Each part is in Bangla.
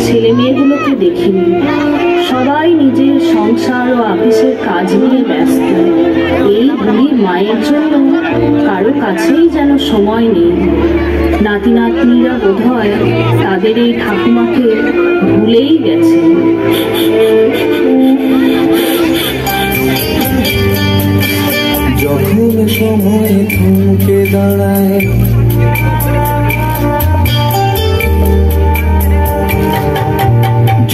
ছেলে মেয়েগুলোকে দেখিনি। সবাই নিজের সংসার ও অফিসের কাজ নিয়ে ব্যস্ত। এই বুড়ি মায়ের জন্য কারো কাছেই যেন সময় নেই। নাতি নাতনিরা বোধহয় তাদের এই ঠাকুমাকে ভুলেই গেছে। যখন সময় থমকে দাঁড়ায়,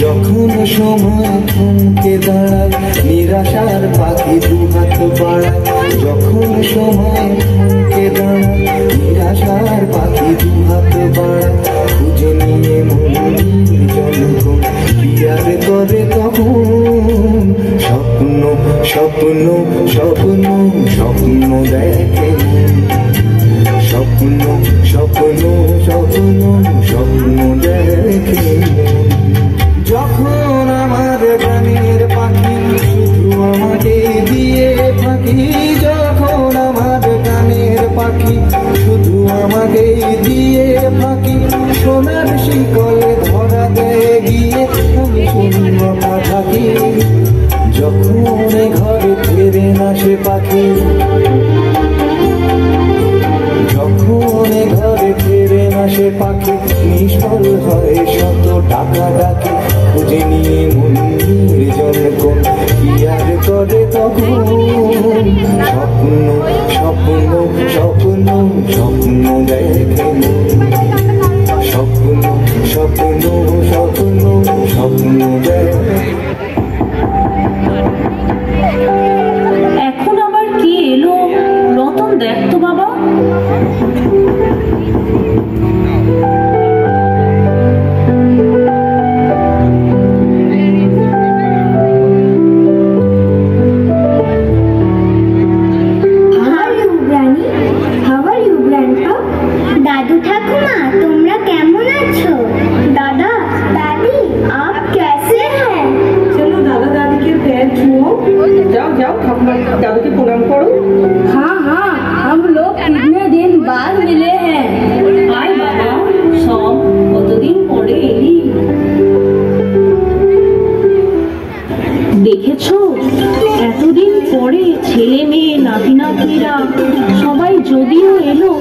যখন সময় থমকে দাঁড়ায়, নিরাশার পাখি দুহাত বাড়ায়। যখন সময় থমকে দাঁড়ায়, নিরাশার পাখি দুহাত বাড়ায়। খুঁজে নিয়ে মন্দির জনগণ কি আর করে তখন? স্বপ্ন স্বপ্ন স্বপ্ন স্বপ্ন দেখে, স্বপ্ন স্বপ্ন স্বপ্ন স্বপ্ন দেখে। যখন আমার গানের পাখি শুধু আমাকে দিয়ে ফাঁকি, যখন আমার গানের পাখি শুধু আমাকে দিয়ে ফাঁকি, সোনার শিকলে ধরা দেয় গিয়ে আমি শূন্যতা থাকি। যখন ঘরে ফেরে না সে পাখি, যখন ঘরে ফেরে না সে পাখি, নিষ্ফল হয় শত টাকা ডাকে। খুঁজে নিয়ে মন্দির জনগণ কি আর করে তখন? স্বপ্ন স্বপ্ন স্বপ্ন স্বপ্ন দেখে, স্বপ্ন স্বপ্ন স্বপ্ন স্বপ্ন দেখে। এখন আবার কি এলো রতন, দেখ তো বাবা। दादू ठाकुमा तुमरा केमन आछो? दादा दादी आप कैसे हैं? चलो दादा दादी के पैर छुओ। जाओ जाओ ठाकुमा दादू के प्रणाम करो। हाँ हाँ, हम लोग कितने दिन बाद मिले हैं। आय बाबा, सब কতদিন পরে এলি। দেখেছো, এতদিন পরে ছেলে মেয়ে নাতি নাতনিরা সবাই যদিও এলো,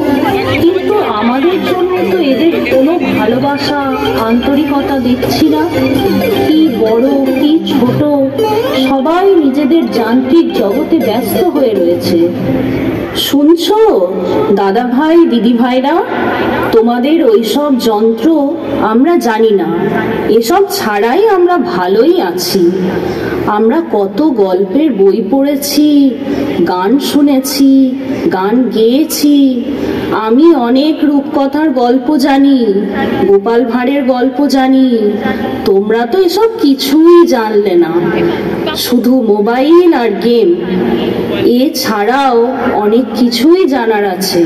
কিন্তু আমাদের জন্য তো এদের কোনো ভালোবাসা আন্তরিকতা দেখছি না। কি বড় কি ছোট, সবাই নিজেদের যান্ত্রিক জগতে ব্যস্ত হয়ে রয়েছে। শুনছো দাদা ভাই দিদি ভাইরা, তোমাদের ওইসব যন্ত্র আমরা জানি না, এসব ছাড়াই আমরা ভালোই আছি। আমরা কত গল্পের বই পড়েছি, গান শুনেছি, গান গেয়েছি। আমি অনেক রূপকথার গল্প জানি, গোপাল ভাঁড়ের গল্প জানি। তোমরা তো এসব কিছুই জানলে না, শুধু মোবাইল আর গেম। এছাড়াও অনেক কিছুই জানার আছে।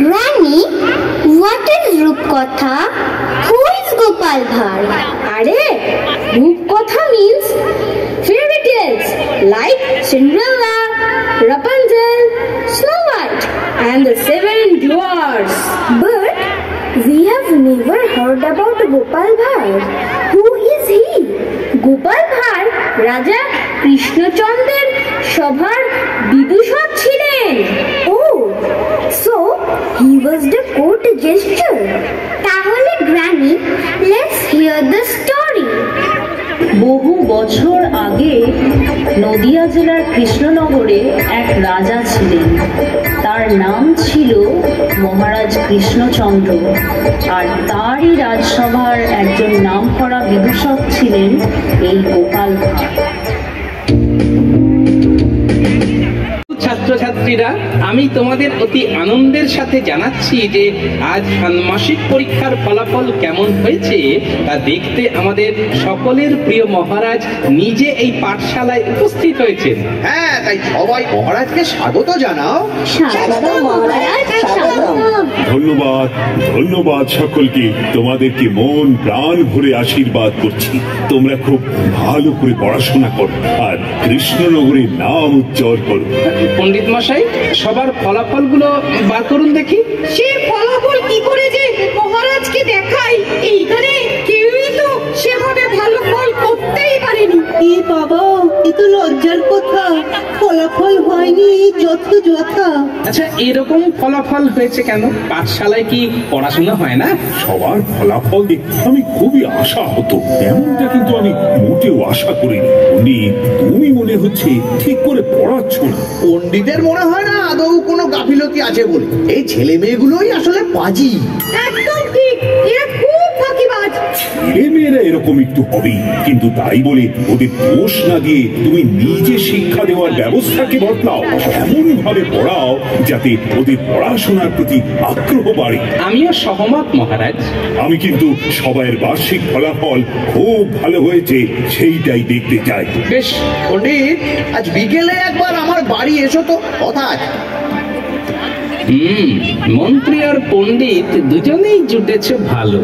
Granny, what is রূপকথা? Who is Gopal Bhar? अरे Rupkatha means fairy tales like Cinderella, Rapunzel, Snow White and the Seven Dwarfs. But we have never heard about Gopal Bhatt. Who is he? Gopal Bhar রাজা কৃষ্ণচন্দ্রের সভার বিদূষক ছিলেন। Oh, so he was the court jester. তাহলে Granny, let's hear the story. বহু বছর আগে নদিয়া জেলার কৃষ্ণনগরে এক রাজা ছিলেন। তার নাম ছিল মহারাজ কৃষ্ণচন্দ্র, আর তারই রাজসভার একজন নামকরা বিদূষক ছিলেন এই গোপাল ভাঁড়। ছাত্রছাত্রীরা, আমি তোমাদের অতি আনন্দের সাথে জানাচ্ছি যে আজ ষান্মাসিক পরীক্ষার ফলাফল কেমন হয়েছে তা দেখতে আমাদের সকলের প্রিয় মহারাজ নিজে এই পাঠশালায় উপস্থিত হয়েছেন। হ্যাঁ, তাই সবাই মহারাজকে স্বাগত জানাও। ধন্যবাদ ধন্যবাদ সকলকে। তোমাদেরকে মন প্রাণ ভরে আশীর্বাদ করছি। তোমরা খুব ভালো করে পড়াশোনা করো আর কৃষ্ণনগরের নাম উজ্জ্বল করো। পণ্ডিত মশাই, সবার ফলাফলগুলো বার করুন দেখি। সে ফলাফল কি করে যে মহারাজকে দেখাই, এইখানে কেউই তো সে তো লজ্জার কথা, ফলাফল হয়নি যথা। আচ্ছা, এরকম ফলাফল হয়েছে কেন? পাঠশালায় কি পড়াশোনা হয় না? সবার ফলাফল দেখে আমি খুবই আশাহত, এমনটা কিন্তু আমি মোটেও আশা করিনি। তুমি মনে হচ্ছে ঠিক করে পড়াচ্ছ না। পণ্ডিতের মনে হয় না আদৌ কোনো গাফিলতি আছে বলে। এই ছেলে মেয়েগুলোই আসলে পাজি। একদম ঠিক, এরা খুব ফাঁকিবাজ। ছেলে মেয়েরা এরকম একটু হবেই, কিন্তু তাই বলে ওদের দোষ না দিয়ে তুমি নিজে শিক্ষা দেওয়ার ব্যবস্থাকে বদলাও, এমন ভাবে পড়াও যাতে ওদের পড়াশোনার প্রতি আগ্রহ বাড়ে। আমিও সহমত মহারাজ। আমি কিন্তু সবাইয়ের বার্ষিক ফলাফল খুব ভালো হয়েছে সেইটাই দেখতে চাই। বেশ পণ্ডিত, আজ বিকেলে একবার আমার বাড়ি এসো তো, কথা আছে। মন্ত্রী আর পণ্ডিত দুজনেই জুটেছে ভালো।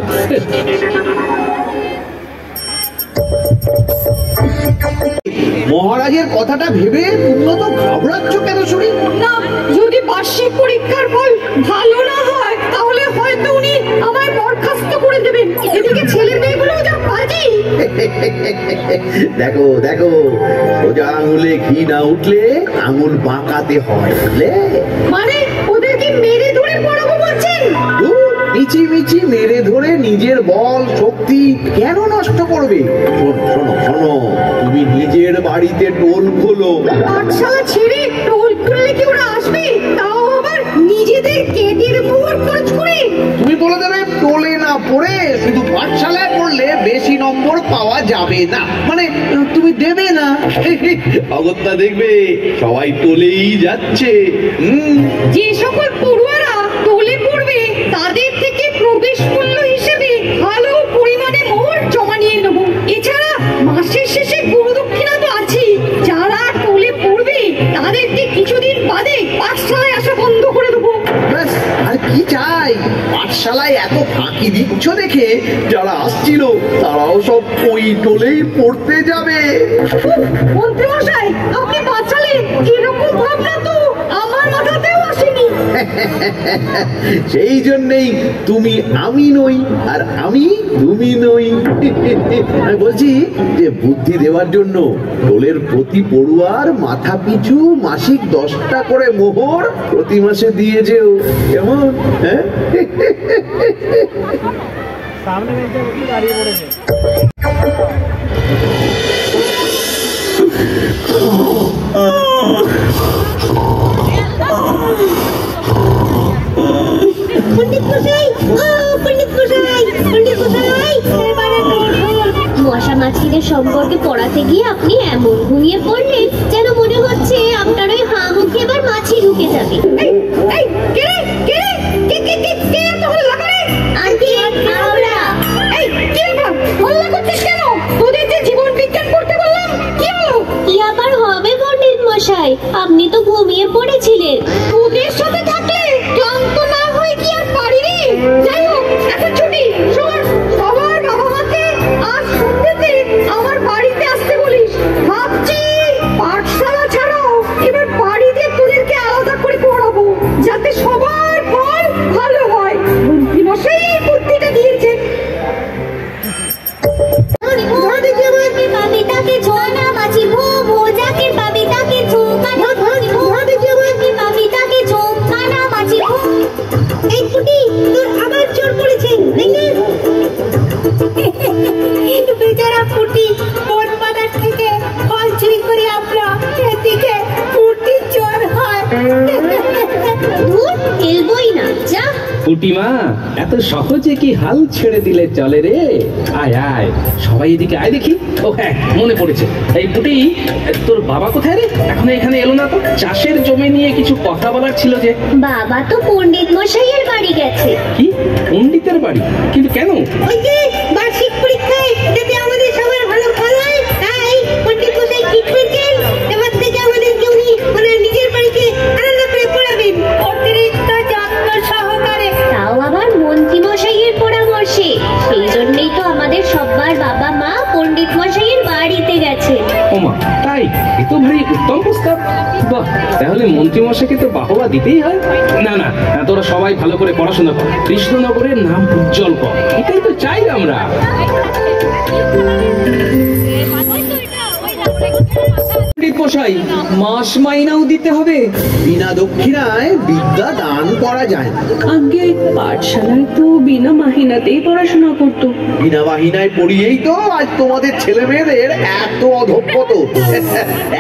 মহারাজের কথাটা ভেবে তোমরা তো ঘাবড়াচ্ছ কেন শুনি? না, যদি বার্ষিক পরীক্ষার ফল ভালো না হয় তাহলে হয়তো উনি আমায় বরখাস্ত করে দেবেন। এদিকে ছেলে মেয়েগুলো যা বাজি। দেখো দেখো, সোজা আঙুলে ঘি না উঠলে আঙুল বাঁকাতে হয়, বুঝলে? মানে ওদেরকে মেরে ধরে পড়াবো বলছেন? মিচি মেরে ধরে নিজের বল শক্তি কেন নষ্ট করবে? শোনো শোনো, তুমি নিজের বাড়িতে টোল খোলো। পাঠশালা ছেড়ে টোল খুললে কি ওরা আসবে? তাও আবার নিজেদের কেটের উপর খরচ করে। তুমি বলে দেবে টোলে না পড়ে শুধু পাঠশালায় পড়লে বেশি নম্বর পাওয়া যাবে না, মানে তুমি দেবে না। অগত্যা দেখবে সবাই টোলেই যাচ্ছে। যে সকল পড়ুয়ারা টোলে পড়বে তাদের থেকে প্রবেশ মূল্য হিসেবে ভালো পরিমাণে মোহর জমা নিয়ে নেব। এছাড়া মাসের শেষে গুরু দক্ষিণা তো আছেই। যারা টোলে পড়বে তাদেরকে কিছুদিন বাদে পাঠশালায় আসা বন্ধ করে দেবো। ব্যাস, আর কি চাই? পাঠশালায় এত ফাঁকি দিচ্ছ দেখে যারা আসছিল তারাও সব ওই টোলেই পড়তে যাবে। মন্ত্রী মশাই, আপনি বাঁচালেন। এরকম ভাবনা তো আমার মাথাতেও আসেনি। সেই জন্যেই তুমি আমি নই আর আমি তুমি নই। আমি বলছি যে বুদ্ধি দেওয়ার জন্য টোলের প্রতি পড়ুয়ার মাথা পিছু মাসিক 10টা করে মোহর প্রতি মাসে দিয়ে যেও, কেমন? হ্যাঁ, সামনে দাঁড়িয়ে পড়েছে। মশা মাছিদের সম্পর্কে পড়াতে গিয়ে আপনি এমন ঘুমিয়ে পড়লেন যেন মনে হচ্ছে আপনার ওই হাঁ মুখে এবার মাছি ঢুকে যাবে। আপনি তো ঘুমিয়ে পড়েছিলেন। ওদের সাথে থাকলে ক্লান্ত না হয়ে কি আর পারি রে? যাই হোক, এখন ছুটি। শোন, সবার বাবা মাকে আজ সন্ধ্যেতে আমার বাড়িতে আসতে বলিস। ভাবছি পাঠশালা ছাড়াও এবার বাড়িতে তোদেরকে আলাদা করে পড়াবো, যাতে সবার ফল ভালো হয়। মন্ত্রী মশাই এই বুদ্ধিটা দিয়েছেন। বেচারা ফুটি বন বাজার থেকে ফল চুরি করে আমরা এদিকে ফুটির জ্বর হয়। খেলবই না, যা। পুটিমা, এত সহজে কি হাল ছেড়ে দিলে চলে রে? আয় আয়, সবাই এদিকে আয় দেখি। ও হ্যাঁ, মনে পড়েছে। এই পুটি, তোর বাবা কোথায় রে? এখন এখানে এলো না তো? চাষের জমি নিয়ে কিছু কথা বলার ছিল যে। বাবা তো পণ্ডিত মশাইয়ের বাড়ি গেছে। কি পণ্ডিতের বাড়ি? কিন্তু কেন? ওই যে বার্ষিক পরীক্ষায় যাতে আমাদের সবার ভালো ফল হয় তাই পণ্ডিত মশাই ঠিক করেছেন এবার থেকে আমাদেরকে উনি ওনার নিজের বাড়িতে আলাদা করে পড়াবেন, অতিরিক্ত যত্ন সহকারে। তাও আবার মন্ত্রী মশাইয়ের পরামর্শে। সেই জন্যই তো আমাদের সবার বাবা মা পণ্ডিত মশাইয়ের বাড়িতে গেছে। ওমা, তাই? এ তো ভারী উত্তম প্রস্তাব। বাহ, তাহলে মন্ত্রী মশাইকে তো বাহবা দিতেই হয়। না না, তোরা সবাই ভালো করে পড়াশোনা কর, কৃষ্ণনগরের নাম উজ্জ্বল কর, এটাই তো চাই আমরা। তাই মাস মাইনাও দিতে হবে? বিনা দক্ষিণায় বিদ্যা দান করা যায় না। আগে পাঠশালায় তো বিনা মাহিনাতেই পড়াশোনা করতো। বিনা বাহিনায় পড়িয়েই তো আজ তোমাদের ছেলে মেয়েদের এত অধঃপতন।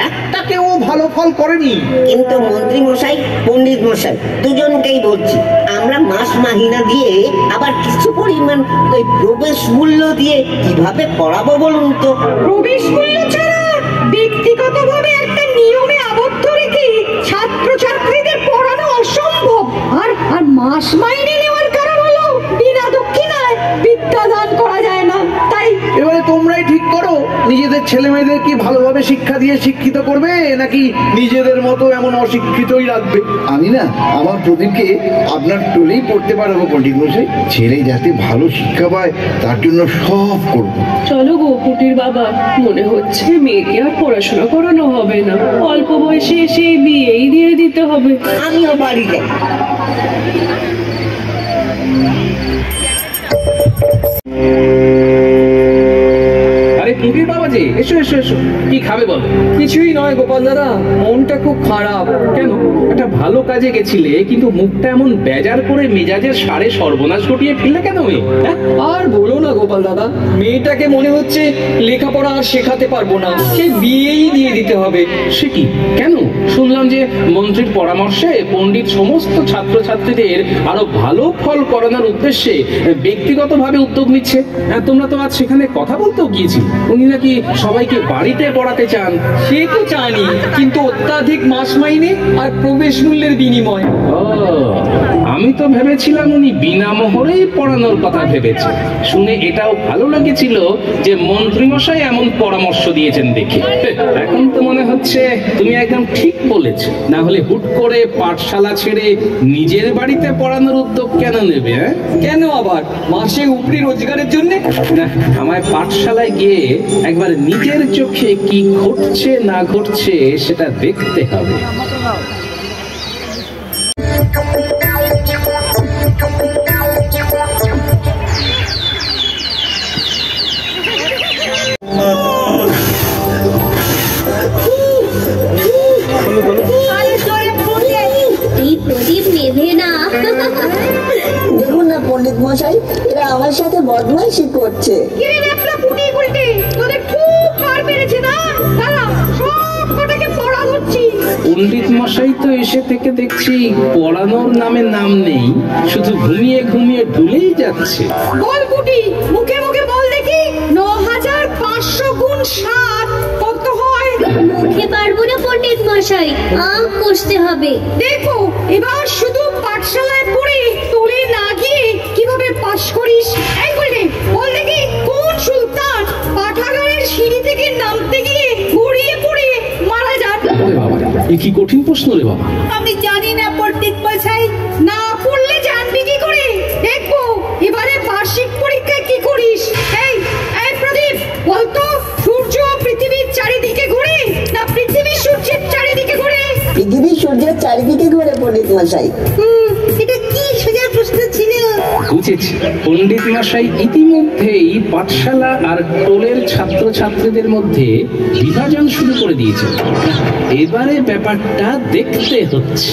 একটা কেউ ভালো ফল করেনি। কিন্তু মন্ত্রী মশাই, পণ্ডিত মশাই, দুজনকেই বলছি, আমরা মাস মাহিনা দিয়ে আবার কিছু পরিমাণ ওই প্রবেশ মূল্য দিয়ে কিভাবে পড়াবো বলুন তো? প্রবেশ মূল্য ছাড়া ব্যক্তিগতভাবে একটা নিয়মে আবদ্ধ রেখে ছাত্রছাত্রীদের পড়ানো অসম্ভব। আর মাস মাইনে নেওয়ার কারণ হলো বিনা দক্ষিণায় বিদ্যা দান করা যায় না। তাই এবারে তোমরাই ঠিক করো, নিজেদের ছেলে মেয়েদের কি ভালোভাবে শিক্ষা দিয়ে শিক্ষিত করবে, নাকি নিজেদের মতো এমন অশিক্ষিতই রাখবে? আমি না আমার প্রদীপকে আপনার টোলেই পড়তে পারবো পণ্ডিত মশাই। ছেলে যাতে ভালো শিক্ষা পায় তার জন্য সব করব। চলো গো কুটির বাবা, মনে হচ্ছে মেয়েকে আর পড়াশোনা করানো হবে না। অল্প বয়সে এসে বিয়েই দিয়ে দিতে হবে। আমিও বাড়ি যাই। আরে কুটির বাবা যে, এসো এসো এসো, কি খাবে বল? কিছুই নয় গোপাল দাদা, মনটা খুব খারাপ। কেন? একটা ভালো কাজে গেছিলে, কিন্তু মুখটা এমন বেজার করে মেজাজের সারে সর্বনাশ ঘটিয়ে ফেললে কেন মেয়ে? আর বলো না গোপাল দাদা, মেয়েটাকে মনে হচ্ছে লেখাপড়া আর শেখাতে পারবো না, সে বিয়েই দিয়ে দিতে হবে। সে কি? কেন? শুনলাম যে মন্ত্রীর পরামর্শে পণ্ডিত সমস্ত ছাত্রছাত্রীদের আরো ভালো ফল করানোর উদ্দেশ্যে ব্যক্তিগতভাবে উদ্যোগ নিচ্ছে। তোমরা তো আজ সেখানে কথা বলতেও গিয়েছি, উনি নাকি সবাইকে বাড়িতে পড়াতে চান। সে তো জানি, কিন্তু অত্যাধিক মাস মাইনে আর প্রবেশ মূল্যের বিনিময়। আমি তো ভেবেছিলাম উনি বিনা মোহরেই পড়ানোর কথা ভেবেছে। শুনে এটাও ভালো লেগেছিল যে মন্ত্রীমশাই এমন পরামর্শ দিয়েছেন দেখে। এখন তো মনে হচ্ছে তুমি একদম ঠিক বলেছ। না হলে হুট করে পাঠশালা ছেড়ে নিজের বাড়িতে পড়ানোর উদ্যোগ কেন নেবে? কেন আবার? মাসে উপরি রোজগারের জন্য? না, আমায় পাঠশালায় গিয়ে একবার নিজের চোখে কি ঘটছে না ঘটছে সেটা দেখতে হবে। প্রদীপ নেভে না। দেখুন না পণ্ডিত মশাই, এরা আমার সাথে বদমাইশি করছে। পণ্ডিত মশাই তো এসে থেকে দেখছি পড়ানোর নামে নাম নেই, শুধু ঘুমিয়ে ঘুমিয়ে ঢুলেই যাচ্ছে। বল কুটি, মুখে মুখে বল দেখি, 9500 গুণ 7 কত হয়? মুখে পারবো না পণ্ডিত মশাই, আম কষতে হবে। দেখো এবার শুধু পাঠশালায় পড়ে তোলে না গিয়ে কিভাবে পাশ করিস। এই বলে বল দেখি, কোন সুলতান পাঠাগারের সিঁড়ি থেকে নামতে গিয়ে গড়িয়ে পড়ে মারা যান? এ কি কঠিন প্রশ্ন রে বাবা। আমি জানি না পণ্ডিত মশাই, না পড়লে জানবি কি করে? দেখবো এবারে বার্ষিক পরীক্ষায় কি করিস। এই এই প্রদীপ, বলতো সূর্য পৃথিবীর চারিদিকে ঘোরে না পৃথিবী সূর্যের চারিদিকে ঘোরে? পৃথিবী সূর্যের চারিদিকে ঘোরে পণ্ডিত মশাই। এটা কি সোজা প্রশ্ন ছিল? বুঝেছি, পণ্ডিত মশাই ইতিমধ্যেই পাঠশালা আর টোলের ছাত্রছাত্রীদের মধ্যে বিভাজন শুরু করে দিয়েছেন। এবারে ব্যাপারটা দেখতে হচ্ছে।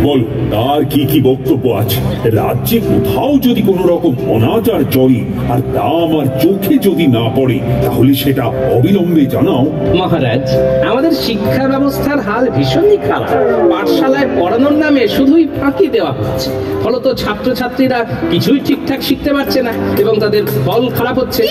বল, তার কি কি বক্তব্য আছে? রাজ্যে কোথাও যদি কোনো রকম অনাচার চলে আর তা আমার চোখে যদি না পড়ে, তাহলে সেটা অবিলম্বে জানাও। মহারাজ, আমাদের শিক্ষা ব্যবস্থার হাল ভীষণই খারাপ। পাঠশালায় পড়ানোর নামে শুধুই ফাঁকি দেওয়া হচ্ছে, ফলত ছাত্রছাত্রীরা কিছুই ঠিকঠাক শিখতে পারছে না এবং তাদের ফল খারাপ হচ্ছে।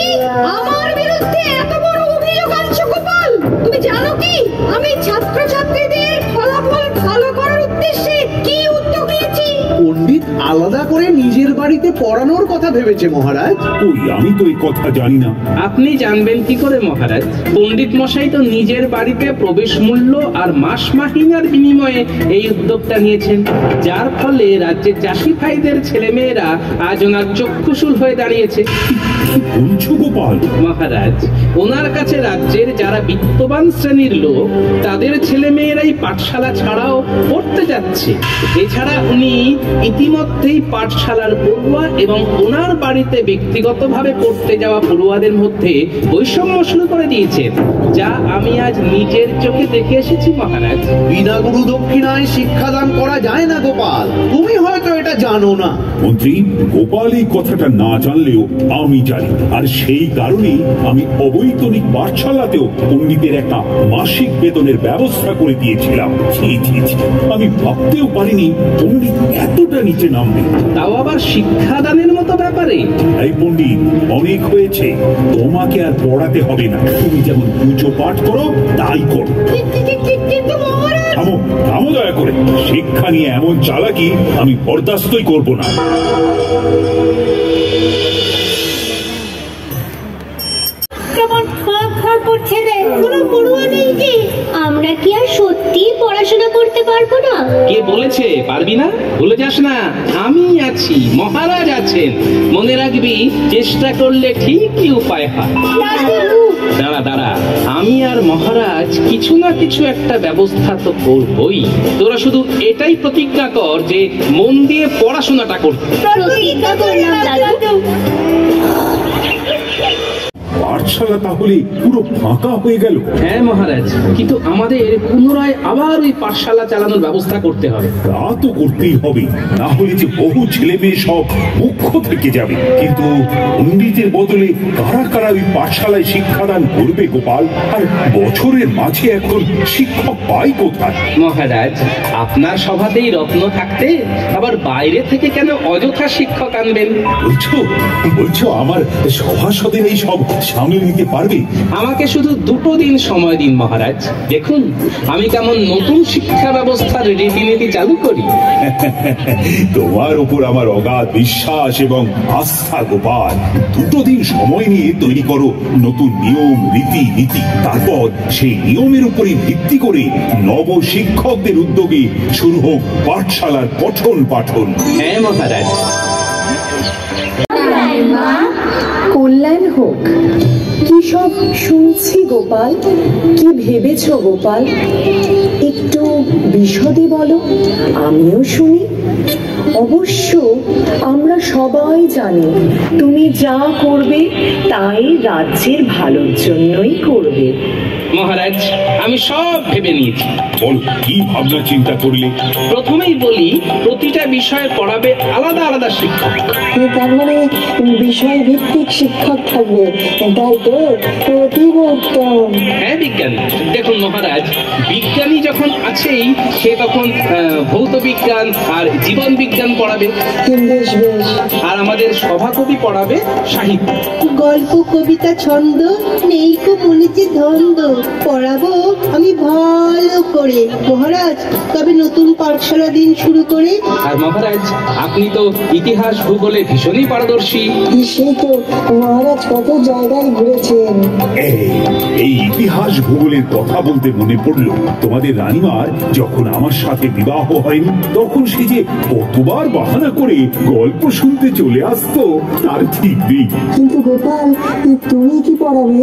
আমার বিরুদ্ধে এত বড় অভিযোগ আনছো গোপাল? তুমি জানো কি আমি ছাত্রছাত্রীদের ফলাফল ভালো করার উদ্দেশ্যে কি উদ্যোগ নিয়েছি? পণ্ডিত আলাদা করে নিজের বাড়িতে পড়ানোর কথা ভেবেছে মহারাজ। ওই আমি তো এই কথা জানি না। আপনি জানবেন কি করে মহারাজ? পণ্ডিত মশাই তো নিজের বাড়িতে প্রবেশ মূল্য আর মাস মাহিনার বিনিময়ে এই উদ্যোগটা নিয়েছেন, যার ফলে রাজ্যের চাষি ভাইদের ছেলে মেয়েরা আজ ওনার চক্ষুশূল হয়ে দাঁড়িয়েছে। বলছো গোপাল? মহারাজ, ওনার কাছে রাজ্যের যারা বিত্তবান শ্রেণীর লোক তাদের ছেলে মেয়েরাই পাঠশালা ছাড়াও পড়তে যাচ্ছে। এছাড়া উনি ইতিমধ্যেই পাঠশালার পড়ুয়া এবং ওনার বাড়িতে ব্যক্তিগতভাবে পড়তে যাওয়া পড়ুয়াদের মধ্যে বৈষম্য শুরু করে দিয়েছেন, যা আমি আজ নিজের চোখে দেখে এসেছি মহারাজ। বিনা গুরু দক্ষিণায় শিক্ষাদান করা যায় না গোপাল, তুমি হয়তো এটা জানো না। মন্ত্রী, গোপাল এই কথাটা না জানলেও আমি জানি, আর সেই কারণেই আমি অবৈতনিক পাঠশালাতেও পণ্ডিতের একটা মাসিক বেতনের ব্যবস্থা করে দিয়েছিলাম। আমি ভাবতেও পারিনি পণ্ডিত এতটা নিচে নামবে, তাও আবার শিক্ষাদানের মতো ব্যাপারে। এই পণ্ডিত, অনেক হয়েছে, তোমাকে আর পড়াতে হবে না। তুমি যেমন পুজো পাঠ করো তাই করো। থামো থামো দয়া করে, শিক্ষা নিয়ে এমন চালাকি আমি বরদাস্তই করব না। আমরা কি আর সত্যি পড়াশোনা করতে পারবো না? কে বলেছে পারবি না? ভুলে যাস না, আমি আছি, মহারাজ আছেন। মনে রাখবি, চেষ্টা করলে ঠিকই উপায় হয়। দাঁড়া দাঁড়া, আমি আর মহারাজ কিছু না কিছু একটা ব্যবস্থা তো করবই। তোরা শুধু এটাই প্রতিজ্ঞা কর যে মন দিয়ে পড়াশোনাটা করতে। প্রতিজ্ঞা করলাম দাদু। পাঠশালা তাহলে পুরো ফাঁকা হয়ে গেল? হ্যাঁ মহারাজ, কিন্তু আমাদের পুনরায় আবার ওই পাঠশালা চালানোর ব্যবস্থা করতে হবে। তা তো করতেই হবে, না হলে যে বহু ছেলে মেয়ে সব মুখ্য থেকে যাবে। কিন্তু পণ্ডিতের বদলে কারা কারা ওই পাঠশালায় শিক্ষাদান করবে গোপাল? আর বছরের মাঝে এখন শিক্ষক পাই কোথায়? মহারাজ, আপনার সভাতেই রত্ন থাকতে আবার বাইরে থেকে কেন অযথা শিক্ষক আনবেন? বলছো আমার সভাসদের এই সব সামলে নিতে পারবে? আমাকে শুধু 2 দিন সময় দিন মহারাজ, দেখুন আমি কেমন নতুন শিক্ষা ব্যবস্থার রীতিনীতি চালু করি। তোমার উপর আমার অগাধ বিশ্বাস এবং আস্থা গোপাল। 2 দিন সময় নিয়ে তৈরি করো নতুন নিয়ম রীতি নীতি, তারপর সেই নিয়মের উপরে ভিত্তি করে নব শিক্ষকদের উদ্যোগে শুরু হোক পাঠশালার পঠন পাঠন। হ্যাঁ মহারাজ। কল্যাণ হোক। কি সব শুনছি গোপাল? কি ভেবেছ গোপাল? একটু বিশদে বলো, আমিও শুনি। অবশ্য আমরা সবাই জানি তুমি যা করবে তাই রাজ্যের ভালোর জন্যই করবে। মহারাজ, আমি সব ভেবে নিয়েছি। বল, কি ভাবনা চিন্তা করলে? প্রথমেই বলি, প্রতিটা বিষয়ে পড়াবে আলাদা আলাদা শিক্ষক। তার মানে বিষয় ভিত্তিক শিক্ষক থাকবে, তাই তো? অতীব উত্তম। হ্যাঁ বিজ্ঞানী। দেখুন মহারাজ, বিজ্ঞানী যখন আছেই, সে তখন ভৌত বিজ্ঞান আর জীবন বিজ্ঞান পড়াবে। বেশ বেশ। আর আমাদের সভাকবি পড়াবে সাহিত্য। গল্প কবিতা ছন্দ নেই কো মনে যে দ্বন্দ্ব পড়াবো আমি ভালো করে মহারাজ। তবে নতুন পাঠশালা দিন শুরু করে। আর মহারাজ, আপনি তো ইতিহাস ভূগোলে ভীষণই পারদর্শী। সেই তো মহারাজ কত জায়গায় ঘুরেছেন। এই ইতিহাস ভূগোলের কথা বলতে মনে পড়লো, তোমাদের রানীমার যখন আমার সাথে বিবাহ হয়নি, তখন সে যে কতবার বাহানা করে গল্প শুনতে চলে আসতো তার ঠিক নেই। কিন্তু গোপাল, তুমি কি পড়াবে?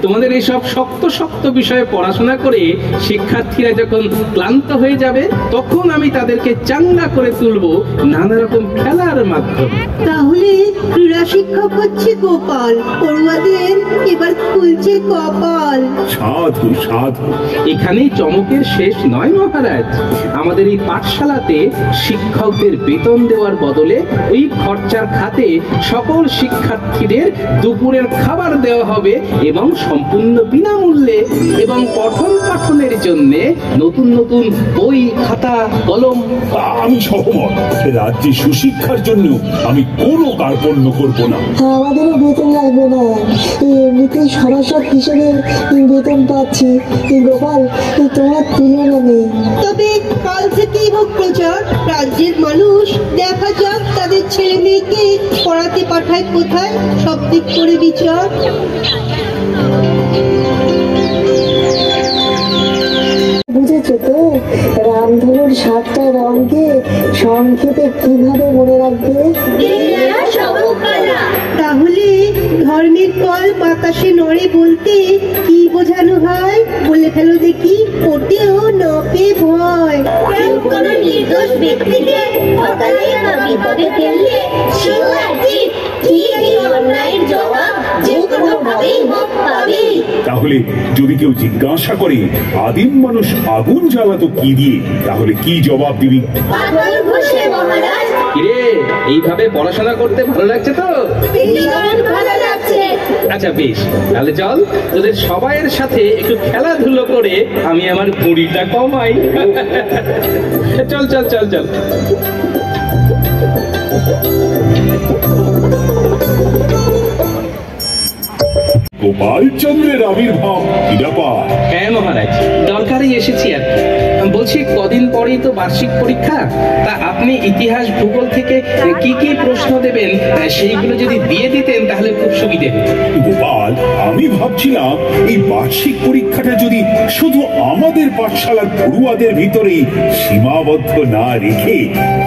তোমাদের এইসব শক্ত শক্ত বিষয়ে পড়াশোনা করে শিক্ষার্থীরা যখন ক্লান্ত হয়ে যাবে, তখন আমি তাদেরকে চাঙ্গা করে তুলবো নানা রকম খেলার মাধ্যমে। তাহলে ক্রীড়া শিক্ষক হচ্ছে গোপাল, পড়ুয়াদের এবার খুলছে কপাল। সাধু সাধু। এখানেই চমকের শেষ নয় মহারাজ। আমাদের এই পাঠশালাতে শিক্ষকদের বেতন দেওয়ার বদলে ওই খরচার খাতে সকল শিক্ষা পরীক্ষার্থীদের দুপুরের খাবার দেওয়া হবে এবং সম্পূর্ণ বিনামূল্যে, এবং পঠন পাঠনের জন্য নতুন নতুন বই, খাতা, কলম। আমি সহমত। রাজ্যে সুশিক্ষার জন্য আমি কোনো কার্পণ্য করব না। আমাদেরও বেতন লাগবে না, এমনিতেই সভাসদ হিসেবে বেতন পাচ্ছি। গোপাল, তোমার তুলনা নেই। তবে কাল থেকেই হোক প্রচার, রাজ্যের মানুষ দেখা যাক তাদের ছেলে মেয়েকে পড়াতে পাঠায় কোথায়, সব দিক করে বিচার। বুঝেছো তো, রামধনুর 7টা রঙকে সংক্ষেপে কিভাবে মনে রাখবে? তাহলে ধর্মের কল বাতাসে নড়ে বলতে কি বোঝানো হয়? বলে ফেলো দেখি। ওতেও নপে ভয়। কোন নির্দোষ ব্যক্তিকে অকালে বা বিপদে ফেললে সেও একদিন ঠিক এই অন্যায়ের জবাব যে কোনো ভাবেই হোক পাবে। তাহলে যদি কেউ জিজ্ঞাসা করে আদিম মানুষ আগুন জ্বালাতো কি দিয়ে, তাহলে কি জবাব দিবি? পাগল ঘষে মহারাজ। কিরে, এইভাবে পড়াশোনা করতে ভালো লাগছে তো? ভীষণ ভালো লাগছে। আচ্ছা বেশ, তাহলে চল তোদের সবাইয়ের সাথে একটু খেলাধুলো করে আমি আমার ভুঁড়িটা কমাই। চল চল চল চল। গোপাল চন্দ্রের আবির্ভাব কি ব্যাপার? হ্যাঁ মহারাজ, দরকারই এসেছি আর কি। বলছি কদিন পরেই তো বার্ষিক পরীক্ষা, তা আপনি ইতিহাস ভূগোল থেকে কি কি প্রশ্ন দেবেন সেইগুলো যদি দিয়ে দিতেন তাহলে খুব সুবিধে হতো। গোপাল, আমি ভাবছিলাম এই বার্ষিক পরীক্ষাটা যদি শুধু আমাদের পাঠশালার পড়ুয়াদের ভিতরেই সীমাবদ্ধ না রেখে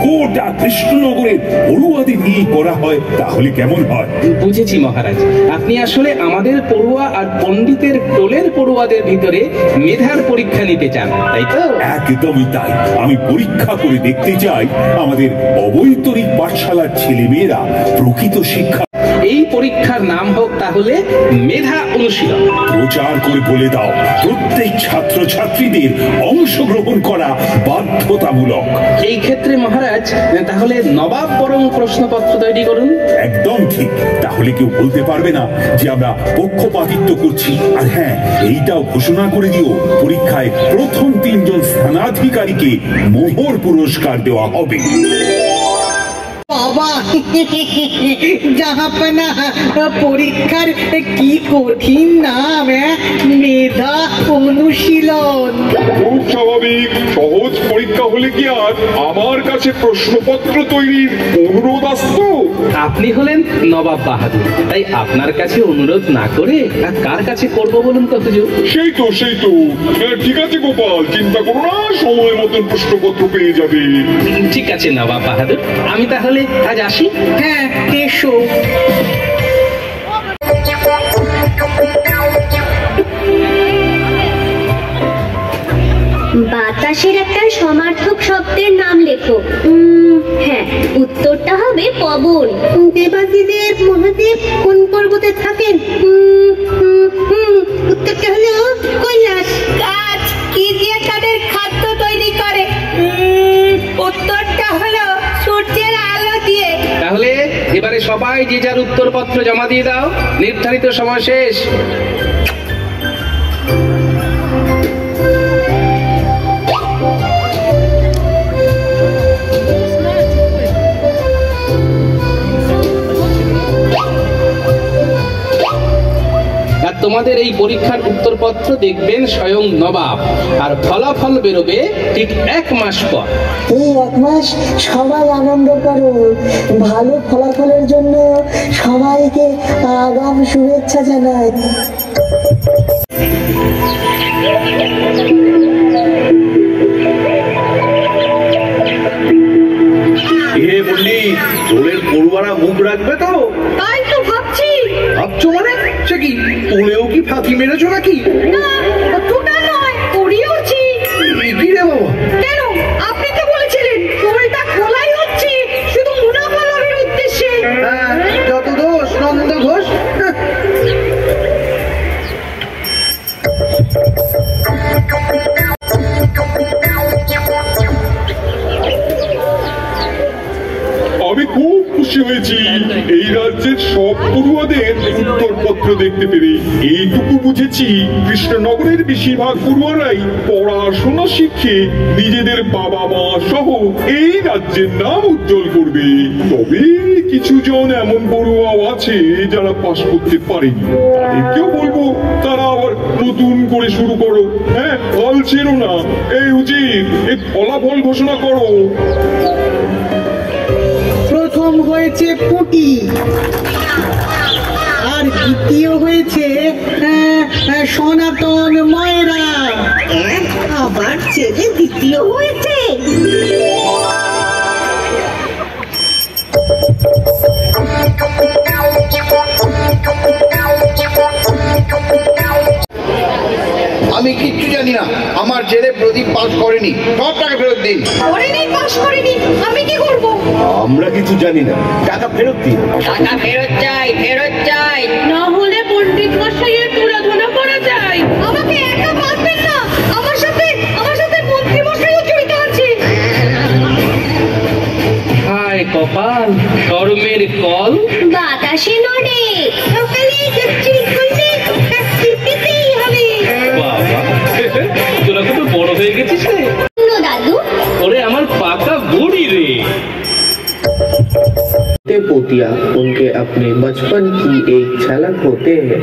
গোটা কৃষ্ণনগরের পড়ুয়াদের নিয়ে করা হয় তাহলে কেমন হয়? বুঝেছি মহারাজ, আপনি আসলে আমাদের পড়ুয়া আর পণ্ডিতের টোলের পড়ুয়াদের ভিতরে মেধার পরীক্ষা নিতে চান, তাই তো? একদমই তাই। আমি পরীক্ষা করে দেখতে চাই আমাদের অবৈতনিক পাঠশালার ছেলেমেয়েরা প্রকৃত শিক্ষা। এই পরীক্ষার নাম হোক তাহলে মেধা অনুশীলন। প্রচার করে বলে দাও প্রত্যেক ছাত্রছাত্রীদের অংশগ্রহণ করা বাধ্যতামূলক। এই ক্ষেত্রে মহারাজ তাহলে নবাব বরং প্রশ্নপত্র তৈরি করুন। একদম ঠিক। তাহলে কেউ বলতে পারবে না যে আমরা পক্ষপাতিত্ব করছি। আর হ্যাঁ, এইটাও ঘোষণা করে দিও পরীক্ষায় প্রথম 3 জন স্থানাধিকারীকে মোহর পুরস্কার দেওয়া হবে। বাবা, জাহাপনা, পরীক্ষার কি কঠিন নাম, মেধা অনুশীলন। খুব স্বাভাবিক। সহজ পরীক্ষা হলে কি আর আমার কাছে প্রশ্নপত্র তৈরির অনুরোধ আসতো? আপনি হলেন নবাব বাহাদুর, তাই আপনার কাছে অনুরোধ না করে আর কার কাছে করব বলুন তো হুজুর? সেই তো ঠিক আছে গোপাল, চিন্তা করো না, সময় মতন প্রশ্নপত্র পেয়ে যাবে। ঠিক আছে নবাব বাহাদুর, আমি তাহলে আজ আসি। হ্যাঁ, এসো। বাতাসের একটা সমার্থক শব্দের নাম লেখো। হ্যাঁ, উত্তরটা হবে পবন। দেবাদিদেব মহাদেব কোন পর্বতে থাকেন? উত্তরটা হলো কৈলাস। গাছ কি দিয়ে তাদের খাদ্য তৈরি করে? উত্তরটা হলো সূর্যের আলো দিয়ে। তাহলে এবারে সবাই যে যার উত্তরপত্র জমা দিয়ে দাও, নির্ধারিত সময় শেষ। তোমাদের এই পরীক্ষার উত্তরপত্র দেখবেন স্বয়ং নবাব, আর ফলাফল বেরোবে ঠিক 1 মাস পর। এই 1 মাস সবাই আনন্দ করো। ভালো ফলাফলের জন্য সবাইকে আগাম শুভেচ্ছা জানাই। টোলের পড়ুয়ারা মুখ রাখবে তো? তাই তো ভাবছি। ভাবছো মানে? সে কি, তোলেও কি ফাঁকি মেরেছো নাকি? না, ওটা নয়, করিয়েওছি। কি রে বাবা? কেন, আপনি তো বলেছিলেন টোলটা খোলাই হচ্ছে শুধু মুনাফা লাভের উদ্দেশ্যে। যত দোষ নন্দ ঘোষ। আমি খুব খুশি হয়েছি এই রাজ্যের সব পড়ুয়াদের উত্তরপত্র দেখতে পেরে। এইটুকু বুঝেছি কৃষ্ণনগরের বেশিরভাগ পড়ুয়ারাই পড়াশোনা শিখে নিজেদের বাবা মা সহ এই রাজ্যের নাম উজ্জ্বল করবে। তবে কিছু জন এমন পড়ুয়াও আছে যারা পাশ করতে পারেনি, তাদেরকেও বলবো তারা আবার নতুন করে শুরু করো। হ্যাঁ, ফল ছেড়ো না। এই উচিত এই ফলাফল ঘোষণা করো। প্রথম হয়েছে পুটি, আর দ্বিতীয় হয়েছে সনাতন ময়রা। আবার ছেলে দ্বিতীয় হয়েছে। আমি কিচ্ছু জানি না, আমার ছেলে প্রদীপ পাস করেনি, সব টাকা ফেরত দিন। পাস করেনি, আমি কি করব? আমরা কিছু জানি না, টাকা ফেরত দিন। টাকা ফেরত চাই, ফেরত চাই, না হলে পণ্ডিত মশাইয়ের তুলাধনা করা যায়। আমাকে একা বাঁচবেন না, আমার সাথে মন্ত্রী মশাইও জড়িত আছে। হায় কপাল, শরমের কল বাতাসে নড়ে, সকালে চচ্চড়ি খুলতে দিতেই হবে। বাবা, তোরা কত বড় হয়ে গেছিস রে দাদু। ওরে আমার পাকা বুড়ি রে। पोतिया उनके अपने बचपन की एक झलक होते हैं।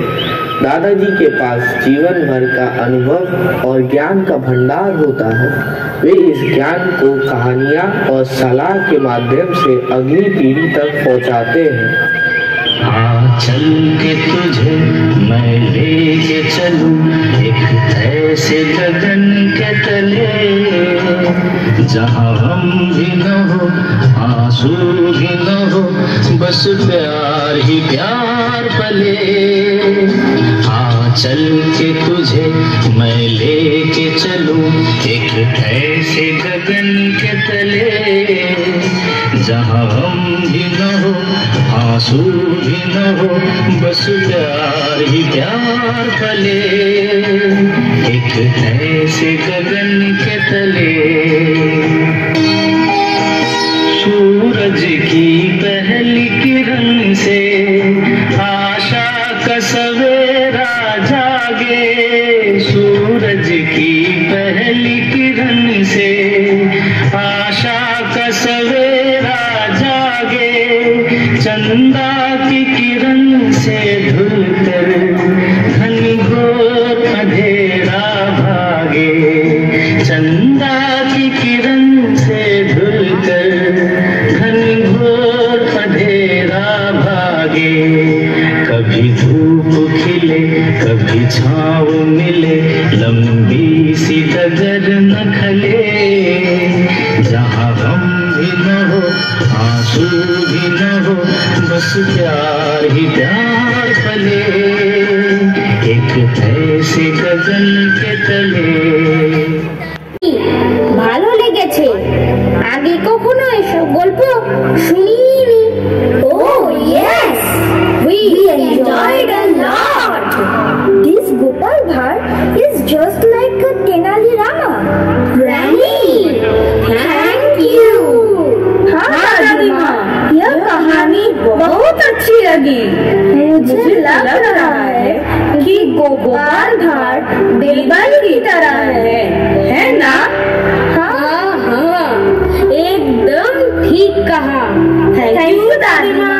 दादाजी के पास जीवन भर का अनुभव और ज्ञान का भंडार होता है। वे इस ज्ञान को कहानियाँ और सलाह के माध्यम से अगली पीढ़ी तक पहुँचाते हैं। चल के तुझे मैं लेके चलूं एक ऐसे गगन के तले, जहाँ हम भी न हो आंसू भी न हो, बस प्यार ही प्यार पले। चल के तुझे मैं लेके चलूं एक ऐसे गगन के तले, जहाँ हम भी न हो आंसू भी न हो, बस प्यार ही प्यार पले। एक ऐसे गगन के तले, सूरज की पहली किरण से आशा का सवेरा जागे। सूरज की पहली किरण से आशा का सवेरा जागे, चंदा की किरण से धुलकर घनघोर अंधेरा भागे। चंदा की किरण से धुलकर घनघोर अंधेरा भागे। कभी धूप खिले कभी छाँव मिले, लंबी सी डगर न खले, जहाँ हम भी न हो आंसू भी न हो, बस प्यार ही प्यार पले। एक ऐसे गगन के तले। ভালো লেগেছে, আগে কখনো এসব গল্প শুনিনি। Oh yes, we enjoyed a lot. This Gopal Bhatt is just like a Tenali Rama. Granny, thank you. हाँ दादी माँ, यह कहानी बहुत अच्छी लगी। मुझे लग रहा है कि गोपाल भाट बिरबल की तरह है ना? हाँ हाँ, एकदम ठीक कहा। थैंक यू दादी माँ।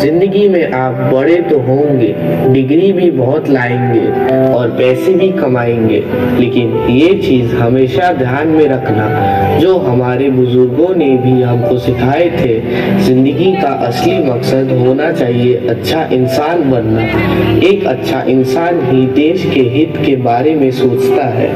जिंदगी में आप बड़े तो होंगे, डिग्री भी बहुत लाएंगे और पैसे भी कमाएंगे, लेकिन ये चीज हमेशा ध्यान में रखना जो हमारे बुजुर्गों ने भी हमको सिखाए थे। जिंदगी का असली मकसद होना चाहिए अच्छा इंसान बनना। एक अच्छा इंसान ही देश के हित के बारे में सोचता है।